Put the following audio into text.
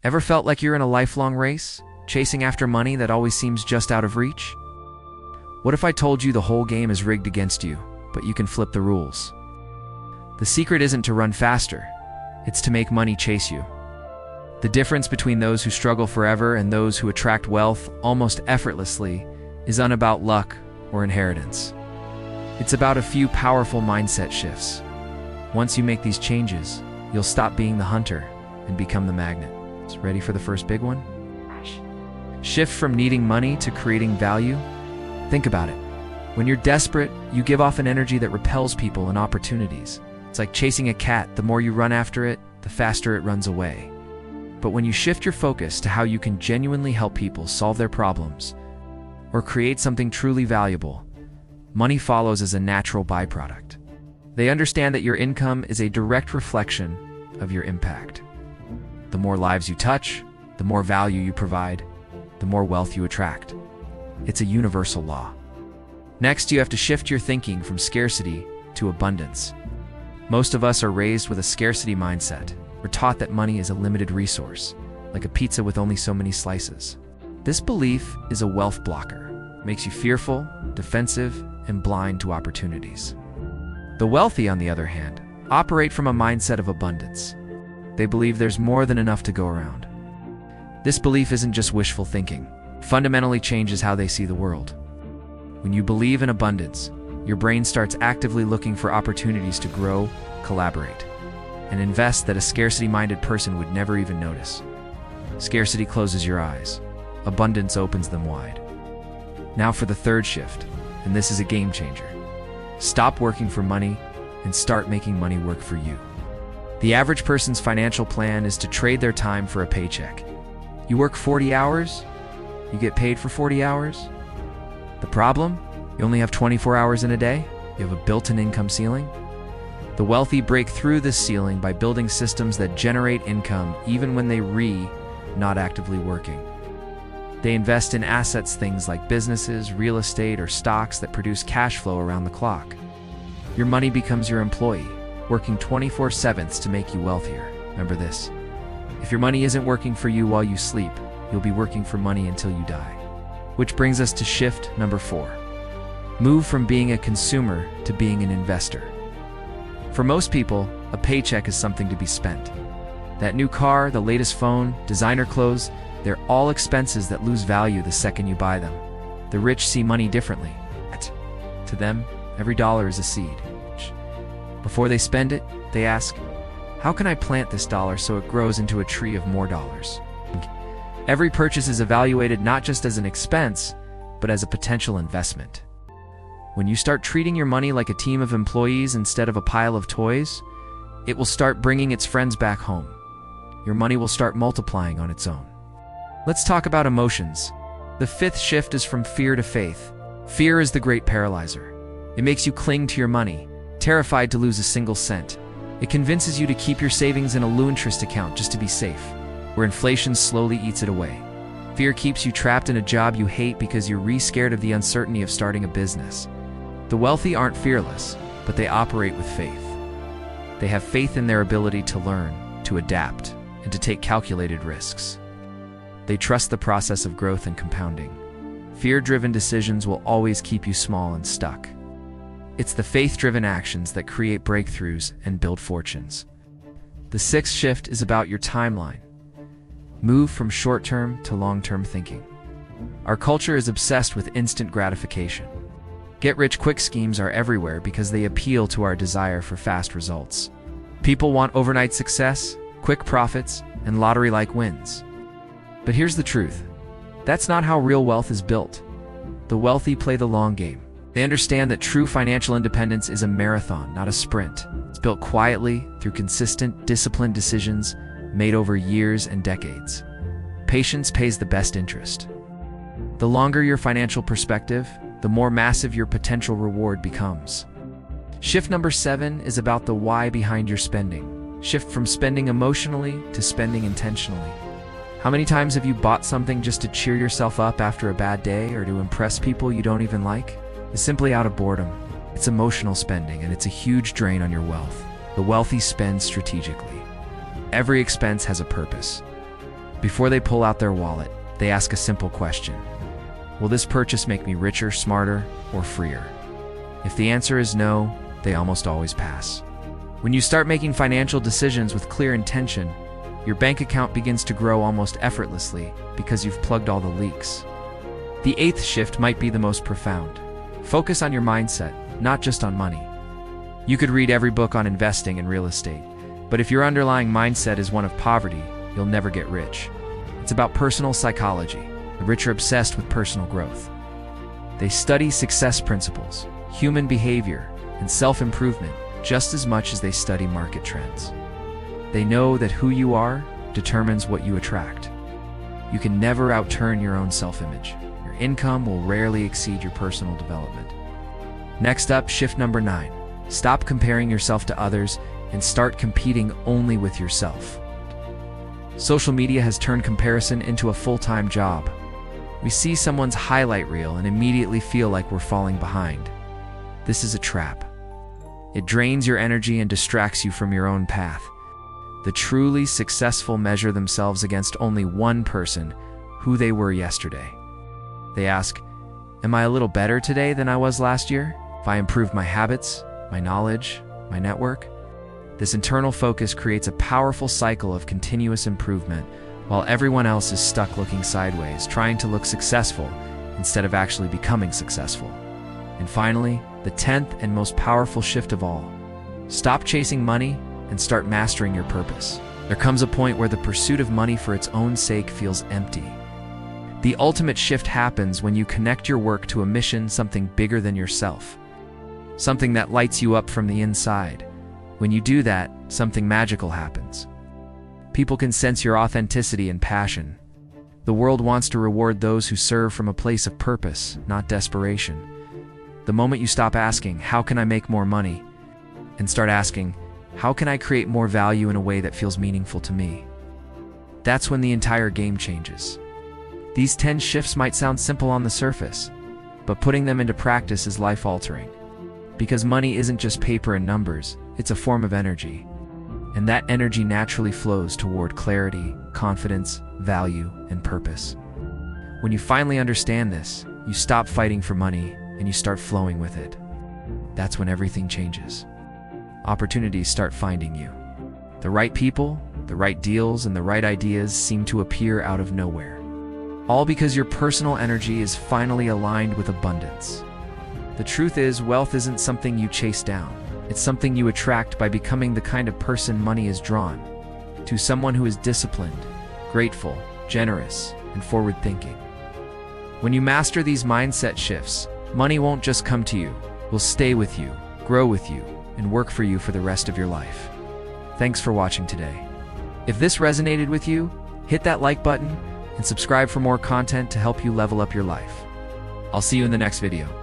Ever felt like you're in a lifelong race, chasing after money that always seems just out of reach? What if I told you the whole game is rigged against you, but you can flip the rules? The secret isn't to run faster, it's to make money chase you. The difference between those who struggle forever and those who attract wealth almost effortlessly is not about luck or inheritance. It's about a few powerful mindset shifts. Once you make these changes, you'll stop being the hunter and become the magnet. Ready for the first big one? Shift from needing money to creating value. Think about it. When you're desperate, you give off an energy that repels people and opportunities. It's like chasing a cat. The more you run after it, the faster it runs away. But when you shift your focus to how you can genuinely help people solve their problems or create something truly valuable, money follows as a natural byproduct. They understand that your income is a direct reflection of your impact. The more lives you touch, the more value you provide, the more wealth you attract. It's a universal law. Next, you have to shift your thinking from scarcity to abundance. Most of us are raised with a scarcity mindset. We're taught that money is a limited resource, like a pizza with only so many slices. This belief is a wealth blocker. It makes you fearful, defensive, and blind to opportunities. The wealthy, on the other hand, operate from a mindset of abundance. They believe there's more than enough to go around. This belief isn't just wishful thinking. It fundamentally changes how they see the world. When you believe in abundance, your brain starts actively looking for opportunities to grow, collaborate, and invest that a scarcity-minded person would never even notice. Scarcity closes your eyes. Abundance opens them wide. Now for the third shift, and this is a game changer. Stop working for money and start making money work for you. The average person's financial plan is to trade their time for a paycheck. You work 40 hours, you get paid for 40 hours. The problem? You only have 24 hours in a day? You have a built-in income ceiling? The wealthy break through this ceiling by building systems that generate income even when they're not actively working. They invest in assets, things like businesses, real estate, or stocks that produce cash flow around the clock. Your money becomes your employee, working 24/7 to make you wealthier. Remember this: if your money isn't working for you while you sleep, you'll be working for money until you die. Which brings us to shift number 4. Move from being a consumer to being an investor. For most people, a paycheck is something to be spent. That new car, the latest phone, designer clothes, they're all expenses that lose value the second you buy them. The rich see money differently. To them, every dollar is a seed. Before they spend it, they ask, how can I plant this dollar so it grows into a tree of more dollars? Every purchase is evaluated not just as an expense, but as a potential investment. When you start treating your money like a team of employees instead of a pile of toys, it will start bringing its friends back home. Your money will start multiplying on its own. Let's talk about emotions. The 5th shift is from fear to faith. Fear is the great paralyzer. It makes you cling to your money, terrified to lose a single cent. It convinces you to keep your savings in a low-interest account just to be safe, where inflation slowly eats it away. Fear keeps you trapped in a job you hate because you're scared of the uncertainty of starting a business. The wealthy aren't fearless, but they operate with faith. They have faith in their ability to learn, to adapt, and to take calculated risks. They trust the process of growth and compounding. Fear-driven decisions will always keep you small and stuck. It's the faith-driven actions that create breakthroughs and build fortunes. The 6th shift is about your timeline. Move from short-term to long-term thinking. Our culture is obsessed with instant gratification. Get-rich-quick schemes are everywhere because they appeal to our desire for fast results. People want overnight success, quick profits, and lottery-like wins. But here's the truth. That's not how real wealth is built. The wealthy play the long game. They understand that true financial independence is a marathon, not a sprint. It's built quietly through consistent, disciplined decisions made over years and decades. Patience pays the best interest. The longer your financial perspective, the more massive your potential reward becomes. Shift number 7 is about the why behind your spending. Shift from spending emotionally to spending intentionally. How many times have you bought something just to cheer yourself up after a bad day or to impress people you don't even like? It's simply out of boredom. It's emotional spending, and it's a huge drain on your wealth. The wealthy spend strategically. Every expense has a purpose. Before they pull out their wallet, they ask a simple question. Will this purchase make me richer, smarter, or freer? If the answer is no, they almost always pass. When you start making financial decisions with clear intention, your bank account begins to grow almost effortlessly because you've plugged all the leaks. The eighth shift might be the most profound. Focus on your mindset, not just on money. You could read every book on investing and real estate, but if your underlying mindset is one of poverty, you'll never get rich. It's about personal psychology. The rich are obsessed with personal growth. They study success principles, human behavior, and self-improvement just as much as they study market trends. They know that who you are determines what you attract. You can never outturn your own self-image. Your income will rarely exceed your personal development. Next up, shift number 9. Stop comparing yourself to others and start competing only with yourself. Social media has turned comparison into a full-time job. We see someone's highlight reel and immediately feel like we're falling behind. This is a trap. It drains your energy and distracts you from your own path. The truly successful measure themselves against only one person, who they were yesterday. They ask, am I a little better today than I was last year? If I improved my habits, my knowledge, my network? This internal focus creates a powerful cycle of continuous improvement, while everyone else is stuck looking sideways, trying to look successful instead of actually becoming successful. And finally, the 10th and most powerful shift of all. Stop chasing money and start mastering your purpose. There comes a point where the pursuit of money for its own sake feels empty. The ultimate shift happens when you connect your work to a mission, something bigger than yourself. Something that lights you up from the inside. When you do that, something magical happens. People can sense your authenticity and passion. The world wants to reward those who serve from a place of purpose, not desperation. The moment you stop asking, how can I make more money? And start asking, how can I create more value in a way that feels meaningful to me? That's when the entire game changes. These 10 shifts might sound simple on the surface, but putting them into practice is life-altering. Because money isn't just paper and numbers, it's a form of energy. And that energy naturally flows toward clarity, confidence, value, and purpose. When you finally understand this, you stop fighting for money and you start flowing with it. That's when everything changes. Opportunities start finding you. The right people, the right deals, and the right ideas seem to appear out of nowhere. All because your personal energy is finally aligned with abundance. The truth is, wealth isn't something you chase down. It's something you attract by becoming the kind of person money is drawn to, someone who is disciplined, grateful, generous, and forward-thinking. When you master these mindset shifts, money won't just come to you, it will stay with you, grow with you, and work for you for the rest of your life. Thanks for watching today. If this resonated with you, hit that like button and subscribe for more content to help you level up your life. I'll see you in the next video.